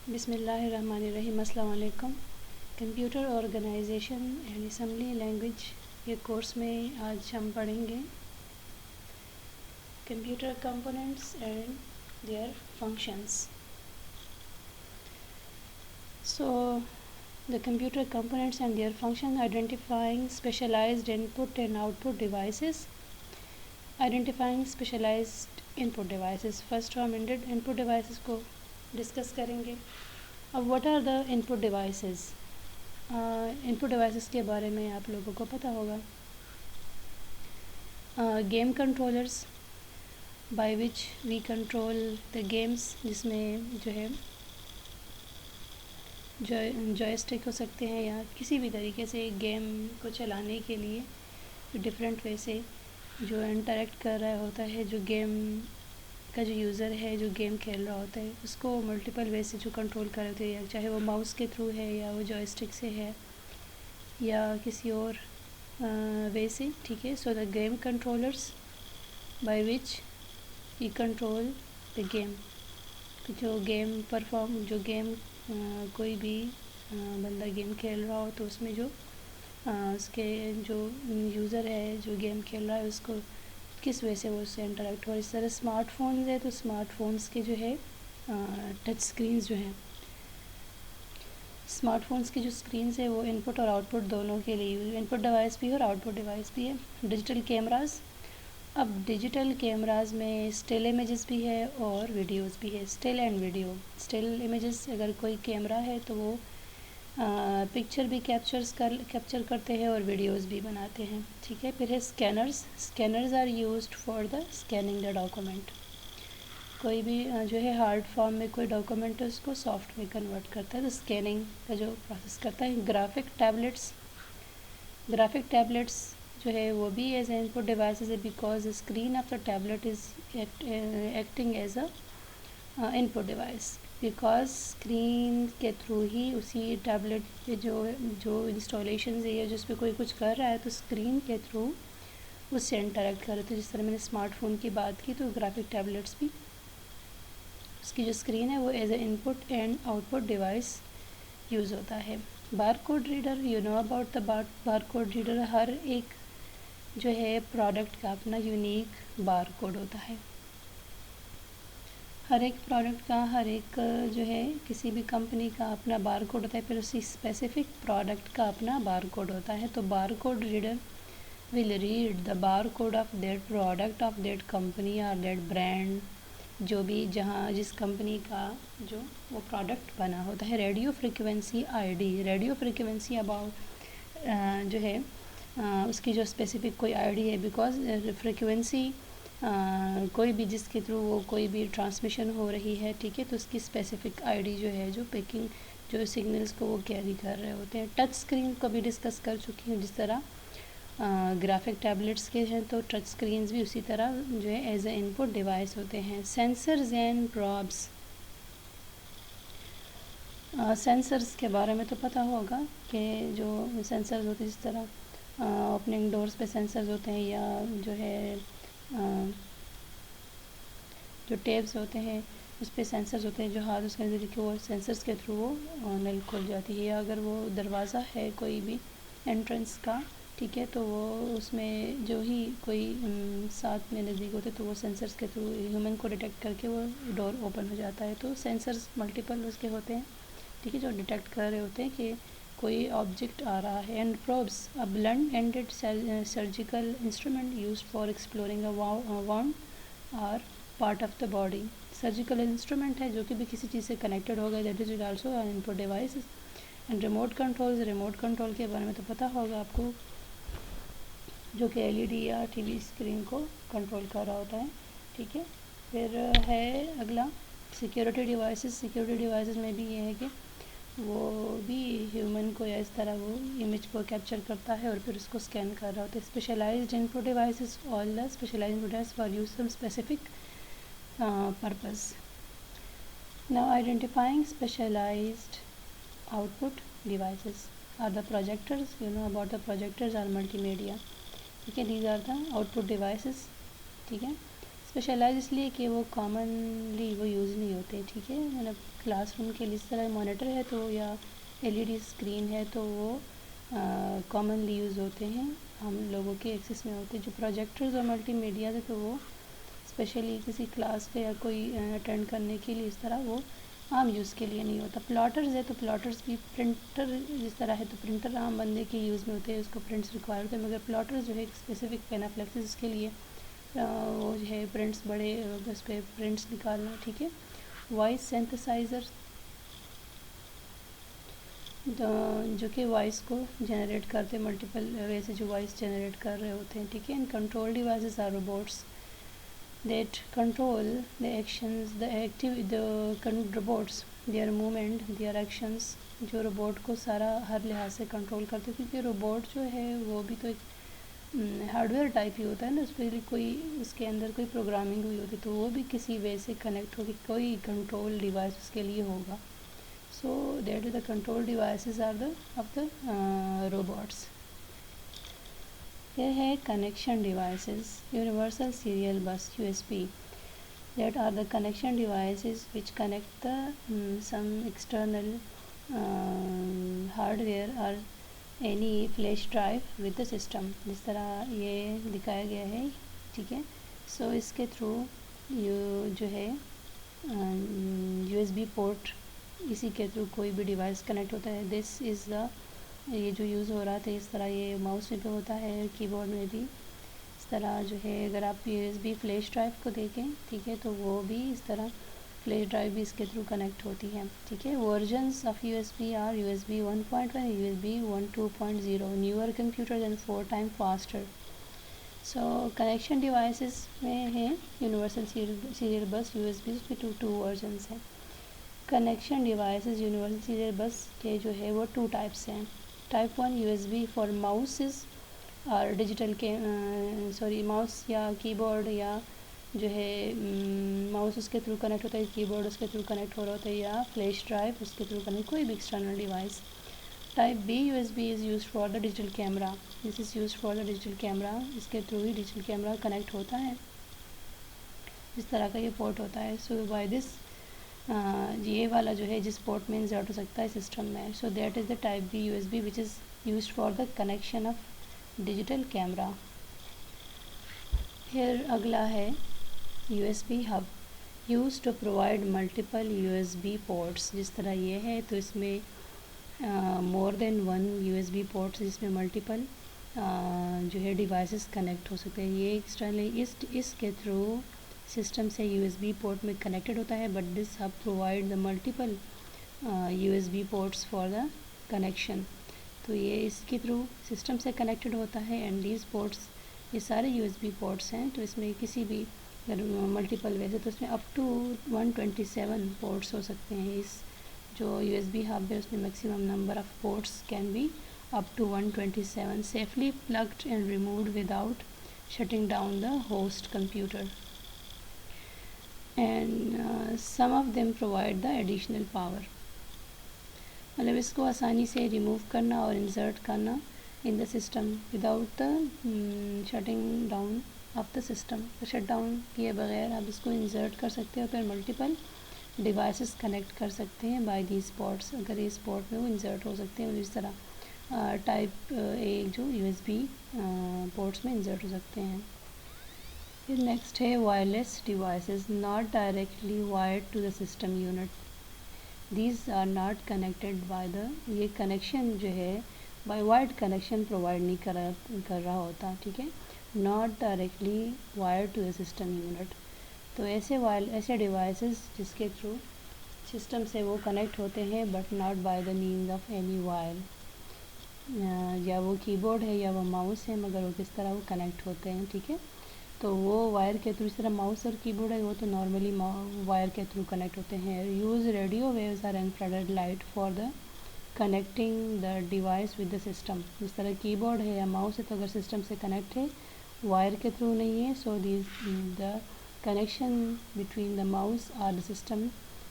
بسم اللہ الرحمن الرحیم. السلام علیکم. Computer organization and assembly language کے کورس میں آج ہم پڑھیں گے computer components and their functions. So the computer components and their function, identifying specialized input and output devices. Identifying specialized input devices. First ہم input devices کو discuss کریں گے. اب what are the input devices? input devices کے بارے میں آپ لوگوں کو پتہ ہوگا. Game controllers by which we control the games, جس میں جو ہے جوائے اسٹک ہو سکتے ہیں یا کسی بھی طریقے سے گیم کو چلانے کے لیے ڈفرینٹ وے سے جو انٹریکٹ کر رہا ہوتا ہے, جو گیم کا جو یوزر ہے جو گیم کھیل رہا ہوتا ہے اس کو ملٹیپل وے سے جو کنٹرول کر رہے ہوتے ہیں, چاہے وہ ماؤس کے تھرو ہے یا وہ جوائے اسٹک سے ہے یا کسی اور وے سے. ٹھیک ہے. So the game controllers by which we control the game. جو گیم کوئی بھی بندہ گیم کھیل رہا ہو تو اس میں جو اس کے جو یوزر ہے جو گیم کھیل رہا ہے اس کو کس وجہ سے وہ اس سے انٹریکٹ ہو. اس طرح اسمارٹ فونز ہے تو اسمارٹ فونز کے جو ہے ٹچ اسکرینز جو ہیں, اسمارٹ فونز کی جو اسکرینز ہے وہ ان پٹ اور آؤٹ پٹ دونوں کے لیے ان پٹ ڈیوائس بھی ہے اور آؤٹ پٹ ڈیوائس بھی ہے. Digital cameras. اب ڈیجیٹل کیمراز میں اسٹل امیجز بھی ہے اور ویڈیوز بھی ہے. Still and video. Still images اگر کوئی کیمرہ ہے تو وہ پکچر بھی کیپچر کرتے ہیں اور ویڈیوز بھی بناتے ہیں. ٹھیک ہے. پھر ہے scanners. Scanners are used for the scanning the document. کوئی بھی جو ہے ہارڈ فارم میں کوئی ڈاکومنٹ ہے اس کو سافٹ میں کنورٹ کرتا ہے تو اسکیننگ کا جو پروسیس کرتا ہے. Graphic tablets. گرافک ٹیبلیٹس جو ہے وہ بھی as a input devices ہے because screen of the tablet is acting as a input device, because screen کے تھرو ہی اسی ٹیبلیٹ پہ جو انسٹالیشنز ہے یا جس پہ کوئی کچھ کر رہا ہے تو اسکرین کے تھرو اس سے انٹریکٹ کر رہے تھے. جس طرح میں نے اسمارٹ فون کی بات کی تو گرافک ٹیبلیٹس بھی اس کی جو اسکرین ہے وہ as a input and output device use ہوتا ہے. Bar code reader. You know about the bar code reader. ہر ایک جو ہے پروڈکٹ کا اپنا یونیک بار کوڈ ہوتا ہے. ہر ایک پروڈکٹ کا ہر ایک جو ہے کسی بھی کمپنی کا اپنا بار کوڈ ہوتا ہے. پھر اسی اسپیسیفک پروڈکٹ کا اپنا بار کوڈ ہوتا ہے. تو bar code reader will read the bar code of that product of that company اور دیٹ برانڈ, جو بھی جس کمپنی کا جو وہ پروڈکٹ بنا ہوتا ہے. Radio frequency I D. Radio frequency about جو ہے اس کی جو اسپیسیفک کوئی آئی ڈی ہے بیکاز فریکوینسی کوئی بھی جس کے تھرو وہ کوئی بھی ٹرانسمیشن ہو رہی ہے. ٹھیک ہے. تو اس کی اسپیسیفک آئی ڈی جو ہے جو پیکنگ جو سگنلز کو وہ کیری کر رہے ہوتے ہیں. ٹچ اسکرین کو بھی ڈسکس کر چکی ہوں. جس طرح گرافک ٹیبلیٹس کے ہیں تو ٹچ اسکرینز بھی اسی طرح جو ہے as a input device ہوتے ہیں. Censors and probes. سینسرز کے بارے میں تو پتہ ہوگا کہ جو سینسرز ہوتے ہیں جس طرح اوپننگ ڈورز پہ سینسرز ہوتے ہیں یا جو ہے جو ٹیبس ہوتے ہیں اس پہ سینسرز ہوتے ہیں جو ہاتھ اس کے ذریعے کہ وہ سینسرز کے تھرو وہ نل کھل جاتی ہے. یا اگر وہ دروازہ ہے کوئی بھی انٹرنس کا, ٹھیک ہے, تو وہ اس میں جو ہی کوئی ساتھ میں نزدیک ہوتے تو وہ سینسرز کے تھرو ہیومن کو ڈیٹیکٹ کر کے وہ ڈور اوپن ہو جاتا ہے. تو سینسرز ملٹیپل اس کے ہوتے ہیں, ٹھیک ہے, جو ڈیٹیکٹ کر رہے ہوتے ہیں کہ کوئی آبجیکٹ آ رہا ہے. And probes. A blunt ended surgical instrument used for exploring a wound or part of the body. Surgical instrument ہے جو کہ بھی کسی چیز سے کنیکٹڈ ہوگا. That is also an input device. And remote controls. Remote control کے بارے میں تو پتہ ہوگا آپ کو, جو کہ ایل ای ڈی یا ٹی وی اسکرین کو کنٹرول کر رہا ہوتا ہے. ٹھیک ہے. پھر ہے اگلا سیکیورٹی ڈیوائسز. سیکیورٹی ڈیوائسز میں بھی یہ ہے کہ وہ بھی ہیومن کو یا اس طرح وہ امیج کو کیپچر کرتا ہے اور پھر اس کو اسکین کر رہا ہوتا ہے. Specialized input devices. All the specialized device for use some specific purpose. Now identifying specialized output devices are the projectors. You know about the projectors are multimedia. Okay, these are the output devices. ٹھیک ہے. Specialize اس لیے کہ وہ commonly وہ use نہیں ہوتے، ٹھیک ہے، مطلب کلاس روم کے لیے اس طرح مانیٹر ہے تو یا LED اسکرین ہے تو وہ کامنلی یوز ہوتے ہیں، ہم لوگوں کے ایکسس میں ہوتے ہیں۔ جو پروجیکٹرز اور ملٹی میڈیاز ہے تو وہ اسپیشلی کسی کلاس کا یا کوئی اٹینڈ کرنے کے لیے اس طرح وہ عام یوز کے لیے نہیں ہوتا۔ پلاٹرز ہے تو پلاٹرز بھی پرنٹر جس طرح ہے تو پرنٹر عام بندے کے یوز میں ہوتے ہیں، اس کو پرنٹس ریکوائر ہوتے ہیں، مگر پلاٹرز جو ہے ایک اسپیسیفک پینافلیکسز کے لیے وہ جو ہے پرنٹس بڑے اس پہ پرنٹس نکالنا، ٹھیک ہے۔ وائس سینتھسائزر جو کہ وائس کو جنریٹ کرتے ملٹیپل وے سے جو وائس جنریٹ کر رہے ہوتے ہیں، ٹھیک ہے۔ Control devices are robots that control the actions robots their movement their actions، جو روبوٹ کو سارا ہر لحاظ سے کنٹرول کرتے، کیونکہ روبوٹ جو ہے وہ بھی تو ایک ہارڈ ویئر ٹائپ ہی ہوتا ہے نا، اس پہ کوئی اس کے اندر کوئی پروگرامنگ ہوئی ہوتی تو وہ بھی کسی وے سے کنیکٹ ہوگی، کوئی کنٹرول ڈیوائس اس کے لیے ہوگا۔ So that is the control devices are the of the robots. یہ ہے connection devices, universal serial bus USB that are the connection devices which connect the some external hardware or any flash drive with the system، جس طرح یہ دکھایا گیا ہے، ٹھیک ہے۔ سو اس کے تھرو جو ہے USB پورٹ، اسی کے تھرو کوئی بھی ڈیوائس کنیکٹ ہوتا ہے۔ دس از دا یہ جو یوز ہو رہا تھا اس طرح یہ ماؤس میں بھی ہوتا ہے، کی بورڈ میں بھی اس طرح جو ہے۔ اگر آپ USB فلیش ڈرائیو کو دیکھیں، ٹھیک ہے، تو وہ بھی اس طرح فلیش ڈرائیو بھی اس کے تھرو کنیکٹ ہوتی ہے، ٹھیک ہے۔ Versions of USB are USB 1.1 USB 1.2.0 newer computer and 4 time faster. So connection devices میں ہیں یونیورسل سیریل بس USB، اس میں ٹو ورژنس ہیں۔ Connection devices universal serial bus کے جو ہے وہ 2 ٹائپس ہیں۔ ٹائپ 1 USB فار ماؤسز اور ڈیجیٹل ماؤس یا کی بورڈ، یا جو ہے ماؤس اس کے تھرو کنیکٹ ہوتا ہے، کی بورڈ اس کے تھرو کنیکٹ ہو رہا ہوتا ہے، یا فلیش ڈرائیو اس کے تھرو کنیکٹ، کوئی بھی external device. Type B USB is used for the digital camera, this is used for the digital camera, اس کے تھرو ہی ڈیجیٹل کیمرہ کنیکٹ ہوتا ہے، اس طرح کا یہ پورٹ ہوتا ہے۔ سو بائی دس یہ والا جو ہے جس پورٹ میں انسرٹ ہو سکتا ہے سسٹم میں، so that is the type B USB which is used for the connection of digital camera. پھر اگلا ہے USB hub, use to provide multiple USB ports, جس طرح یہ ہے تو اس میں مور دین 1 USB پورٹس، جس میں ملٹیپل جو ہے ڈیوائسز کنیکٹ ہو سکتے ہیں۔ یہ ایکسٹرنلی اس کے تھرو سسٹم سے USB پورٹ میں کنیکٹڈ ہوتا ہے، but this hub provide the multiple USB ports for the connection, تو یہ اس کے تھرو سسٹم سے کنیکٹڈ ہوتا ہے، اینڈ دیز پورٹس یہ سارے USB پورٹس ہیں، تو اس میں کسی بھی اگر ملٹیپل ویسے تو اس میں اپ ٹو 127 پورٹس ہو سکتے ہیں۔ اس جو USB ہب ہے اس میں maximum number of ports can be up to 127 safely plugged and removed without shutting down the host computer, and some of them provide the additional power, مطلب اس کو آسانی سے ریموو کرنا اور انسرٹ کرنا in the system without the shutting down of the system, shut down کیے بغیر آپ اس کو انسرٹ کر سکتے ہو، پھر ملٹیپل ڈیوائسز کنیکٹ کر سکتے ہیں بائی دیز پورٹس، اگر اس پورٹ میں وہ انسرٹ ہو سکتے ہیں، اس طرح ٹائپ A جو USB پورٹس میں انسرٹ ہو سکتے ہیں۔ پھر نیکسٹ ہے wireless devices not directly wired to the system unit, these are not connected by the, یہ کنیکشن جو ہے بائی وائرڈ کنیکشن پرووائڈ نہیں کر رہا ہوتا، ٹھیک ہے، not directly wired to the system unit, تو ایسے ڈیوائسز جس کے تھرو سسٹم سے وہ کنیکٹ ہوتے ہیں but not by the means of any wire, یا وہ کی بورڈ ہے یا وہ ماؤس ہے مگر وہ کس طرح وہ کنیکٹ ہوتے ہیں، ٹھیک ہے، تو وہ وائر کے تھرو، اس طرح ماؤس اور کی بورڈ ہے وہ تو نارملی وائر کے تھرو کنیکٹ ہوتے ہیں۔ یوز ریڈیو ویوز اور infrared light for the connecting the device with the system, جس طرح کی بورڈ ہے یا ماؤس ہے تو اگر سسٹم سے کنیکٹ ہے وائر کے تھرو نہیں ہے، so the connection between the mouse اور the system,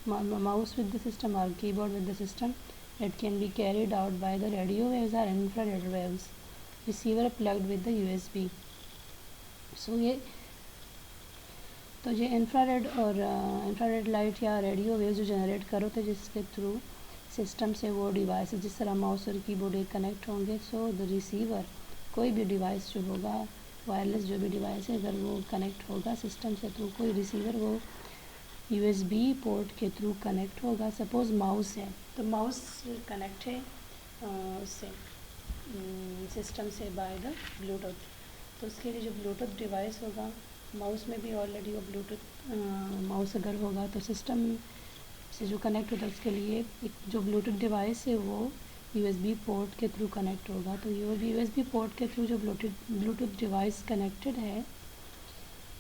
mouse with the system or keyboard with the system, it can be carried out by the radio waves or infrared waves, receiver plugged with the USB. So تو یہ infrared اور infrared light یا radio waves جو generate کرو تھے جس کے through system سے وہ ڈیوائس جس طرح ماؤس اور کی بورڈ کنیکٹ ہوں گے. سو دا ریسیور کوئی بھی ڈیوائس جو ہوگا وائرلیس جو بھی ڈیوائس ہے اگر وہ کنیکٹ ہوگا سسٹم سے تھرو کوئی ریسیور وہ یو ایس بی پورٹ کے تھرو کنیکٹ ہوگا. سپوز ماؤس ہے تو ماؤس کنیکٹ ہے اس سے سسٹم سے بائی دا بلوٹوتھ. تو اس کے لیے جو بلوٹوتھ ڈیوائس ہوگا ماؤس میں بھی آلریڈی وہ بلوٹوتھ ماؤس اگر ہوگا تو سسٹم سے جو کنیکٹ ہوتا ہے اس کے لیے ایک جو بلوٹوتھ ڈیوائس ہے وہ یو ایس بی پورٹ کے تھرو کنیکٹ ہوگا. تو یو ایس بی پورٹ کے تھرو جو بلوٹوتھ ڈیوائس کنیکٹڈ ہے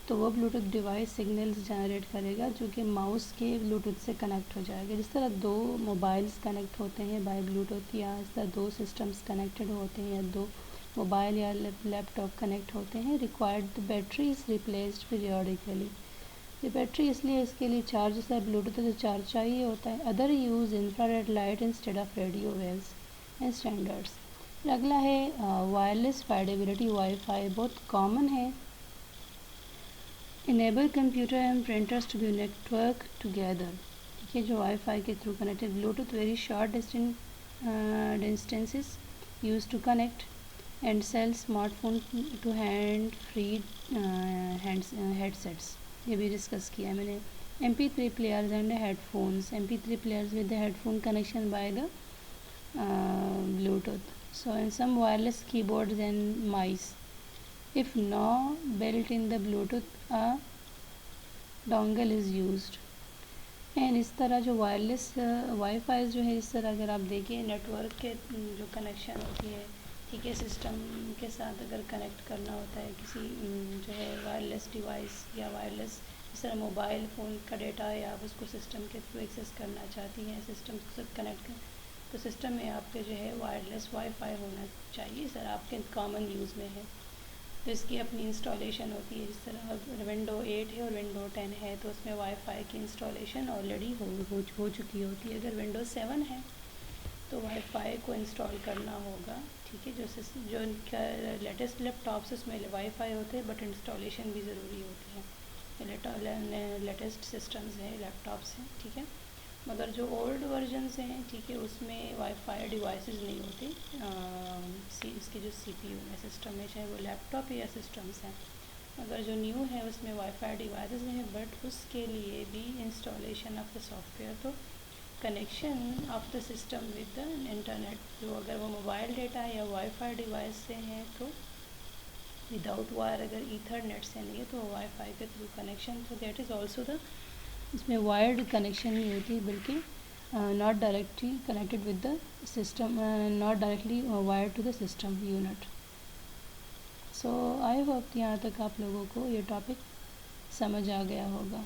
تو وہ بلوٹوتھ ڈیوائس سگنلز جنریٹ کرے گا جو کہ ماؤس کے بلوٹوتھ سے کنیکٹ ہو جائے گا. جس طرح دو موبائلز کنیکٹ ہوتے ہیں بائی بلوٹوتھ یا اس طرح دو سسٹمز کنیکٹڈ ہوتے ہیں یا دو موبائل یا لیپ ٹاپ کنیکٹ ہوتے ہیں. Required battery is replaced periodically. یہ بیٹری اس لیے اس کے لیے چارج اس طرح بلوٹوتھ سے چارج چاہیے ہوتا ہے. Other use infrared light instead of radio waves and standards. اگلا ہے وائرلیس فائڈیبلٹی. وائی فائی بہت کامن ہے. Enable computer and printers to be network together. یہ جو وائی فائی کے through connected bluetooth very short distances use to connect and cell smart phone to hand free headsets. یہ بھی discuss کیا ہے میں نے. MP3 players and headphones. MP3 players with the head phone connection by the Bluetooth. So in some wireless keyboards and mice, if no built in the Bluetooth, a dongle is used. And اس طرح جو wireless wi fi جو ہے اس طرح اگر آپ دیکھیں network کے جو کنیکشن ہوتی ہے ٹھیک ہے سسٹم کے ساتھ اگر کنیکٹ کرنا ہوتا ہے کسی جو ہے وائرلیس ڈیوائس یا وائرلیس اس طرح موبائل فون کا ڈیٹا یا آپ اس کو سسٹم کے تھرو ایکسیس کرنا چاہتی ہیں سسٹم کے ساتھ کنیکٹ تو سسٹم میں آپ کے جو ہے وائرلیس وائی فائی ہونا چاہیے سر آپ کے کامن یوز میں ہے. تو اس کی اپنی انسٹالیشن ہوتی ہے. جس طرح ونڈو 8 ہے اور ونڈو 10 ہے تو اس میں وائی فائی کی انسٹالیشن آلریڈی ہو چکی ہوتی ہے. اگر ونڈو 7 ہے تو وائی فائی کو انسٹال کرنا ہوگا ٹھیک ہے. جو ان کا لیٹسٹ لیپ ٹاپس اس میں وائی فائی ہوتے ہیں بٹ انسٹالیشن بھی ضروری ہوتی ہے. لیٹسٹ سسٹمز ہیں لیپ ٹاپس ہیں ٹھیک ہے. مگر جو اولڈ ورژنس ہیں ٹھیک ہے اس میں وائی فائی ڈیوائسز نہیں ہوتی. اس کی جو سی پی یو میں سسٹم ہے چاہے وہ لیپ ٹاپ یا سسٹمس ہیں. اگر جو نیو ہے اس میں وائی فائی ڈیوائسز ہیں بٹ اس کے لیے بھی installation of the software تو connection of the system with the internet جو اگر وہ موبائل ڈیٹا یا وائی فائی ڈیوائس سے ہیں تو وداؤٹ وائر اگر ایتھر نیٹ سے نہیں ہے تو وائی فائی کے تھرو کنیکشن. تو دیٹ از آلسو دا اس میں وائرڈ کنیکشن نہیں ہوتی بلکہ not directly connected with the system not directly wire to the system unit. So I hope یہاں تک آپ لوگوں کو یہ ٹاپک سمجھ آ گیا ہوگا.